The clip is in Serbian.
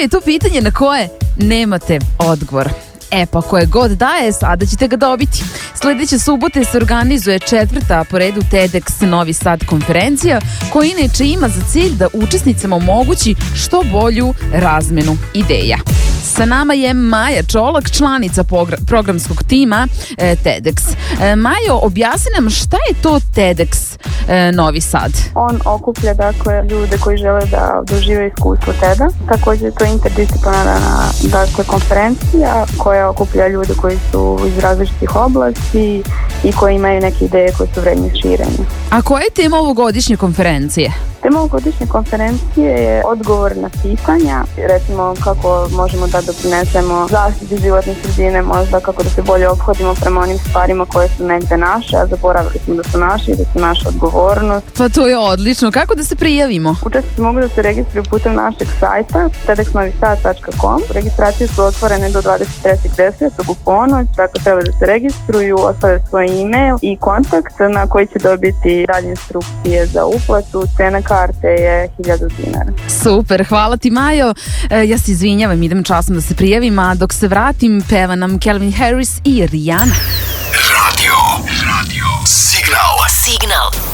je to pitanje na koje nemate odgovor. E pa koje god daje, sada ćete ga dobiti. Sljedeće subote se organizuje 4. po redu TEDx Novi Sad konferencija, koja inače ima za cilj da učesnicama omogući što bolju razmenu ideja. Sa nama je Maja Čolak, članica programskog tima TEDx. Majo, objasni nam šta je to TEDx Novi Sad? On okuplja ljude koji žele da dožive iskustvo TED-a. Također je to interdisciplinarna konferencija koja okuplja ljude koji su iz različitih oblasti i koji imaju neke ideje koje su vredne širenja. A koja je tema ovogodišnje konferencije? Tema ovogodišnje konferencije je odgovor na pitanja, recimo kako možemo da doprinesemo zaštiti životne sredine, možda kako da se bolje ophodimo prema onim stvarima koje su negde naše, a zaboravili smo da su naše i da su naša odgovornost. Pa to je odlično. Kako da se prijavimo? Učesnici mogu da se registruju putem našeg sajta tedxnovisad.com. Registracije su otvorene do 23.10. u ponoć, tako treba da se registruju, ostave svoj e-mail i kontakt na koji će dobiti dalje instrukcije za uplatu. Cena karte je 1000 dinara. Super, hvala ti Majo. Ja se izvinjavam, idem časom da se prijavim, a dok se vratim peva nam Calvin Harris i Rihanna. Radio Signal.